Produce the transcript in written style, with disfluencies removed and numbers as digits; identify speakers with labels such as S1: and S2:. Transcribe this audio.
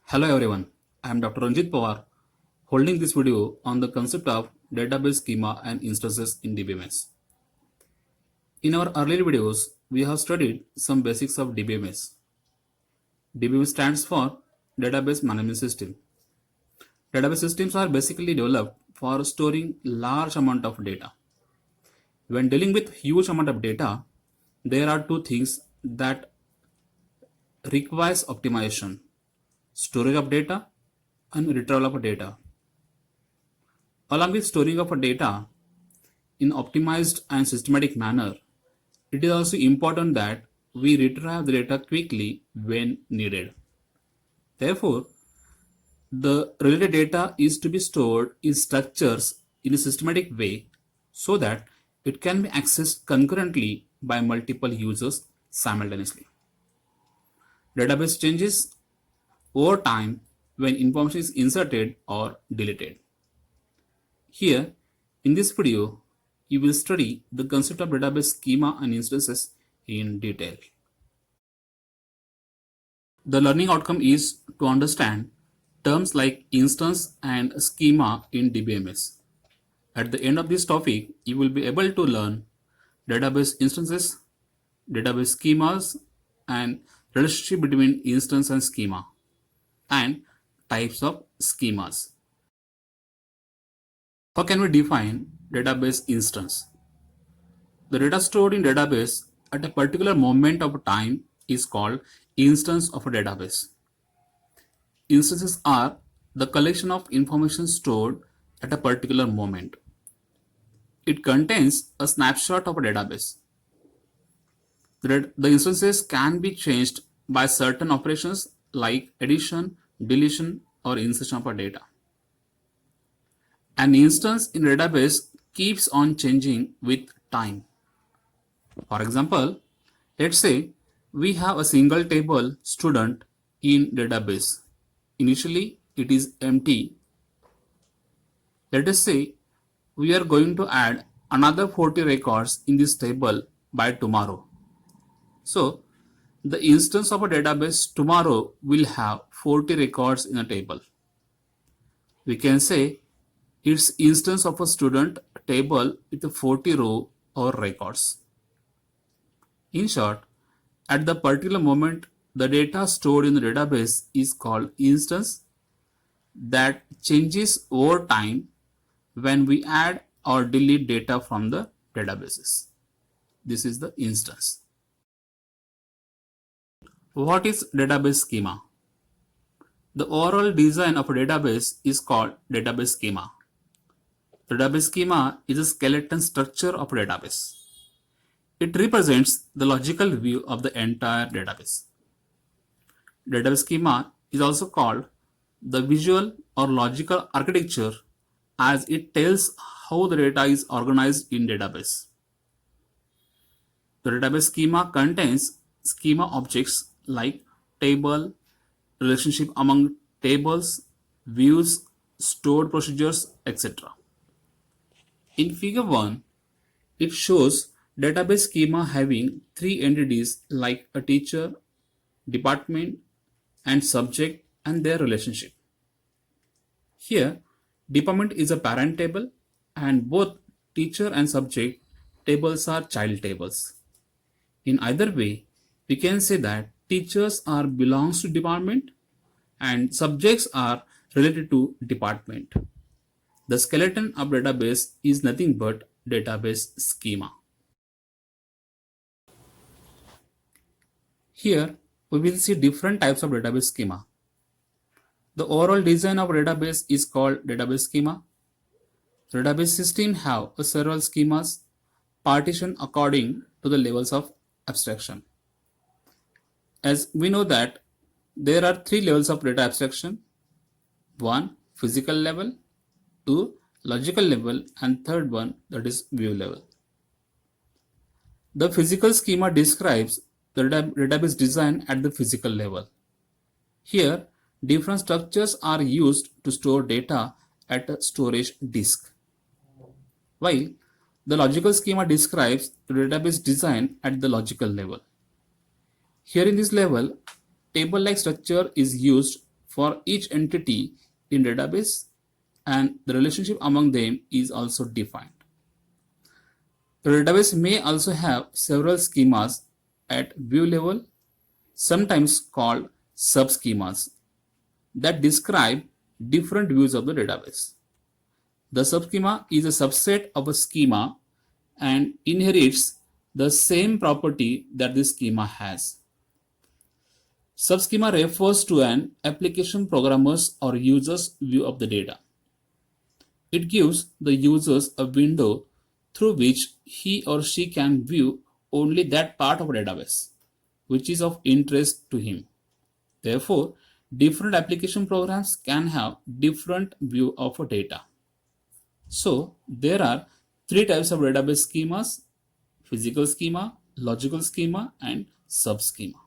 S1: Hello everyone, I am Dr. Ranjit Pawar holding this video on the concept of database schema and instances in DBMS. In our earlier videos, we have studied some basics of DBMS. DBMS stands for Database Management System. Database systems are basically developed for storing large amount of data. When dealing with huge amount of data, there are two things that requires optimization: storage of data and retrieval of data. Along with storing of data in optimized and systematic manner, it is also important that we retrieve the data quickly when needed. Therefore, the related data is to be stored in structures in a systematic way so that it can be accessed concurrently by multiple users simultaneously. Database changes over time when information is inserted or deleted. Here, in this video, you will study the concept of database schema and instances in detail. The learning outcome is to understand terms like instance and schema in DBMS. At the end of this topic, you will be able to learn database instances, database schemas, and relationship between instance and schema, and types of schemas. How can we define database instance? The data stored in database at a particular moment of time is called instance of a database. Instances are the collection of information stored at a particular moment. It contains a snapshot of a database. The instances can be changed by certain operations like addition, deletion, or insertion of a data. An instance in a database keeps on changing with time. For example, let's say we have a single table student in database. Initially, it is empty. Let us say we are going to add another 40 records in this table by tomorrow. So, the instance of a database tomorrow will have 40 records in a table. We can say it's instance of a student table with a 40 row or records. In short, at the particular moment, the data stored in the database is called instance that changes over time when we add or delete data from the databases. This is the instance. What is database schema? The overall design of a database is called database schema. The database schema is a skeleton structure of a database. It represents the logical view of the entire database. Database schema is also called the visual or logical architecture as it tells how the data is organized in database. The database schema contains schema objects like table, relationship among tables, views, stored procedures, etc. In figure 1, it shows database schema having three entities like a teacher, department, and subject and their relationship. Here, department is a parent table and both teacher and subject tables are child tables. In either way, we can say that teachers are belongs to department and subjects are related to department. The skeleton of database is nothing but database schema. Here, we will see different types of database schema. The overall design of a database is called database schema. The database system have several schemas partitioned according to the levels of abstraction. As we know that there are three levels of data abstraction: 1. Physical level, 2. Logical level, and third one, that is view level. The physical schema describes the database design at the physical level. Here, different structures are used to store data at a storage disk, while the logical schema describes the database design at the logical level. Here in this level, table-like structure is used for each entity in database, and the relationship among them is also defined. The database may also have several schemas at view level, sometimes called subschemas, that describe different views of the database. The subschema is a subset of a schema and inherits the same property that the schema has. Subschema refers to an application programmer's or user's view of the data. It gives the users a window through which he or she can view only that part of a database which is of interest to him. Therefore, different application programs can have different view of a data. So, there are three types of database schemas: physical schema, logical schema, and subschema.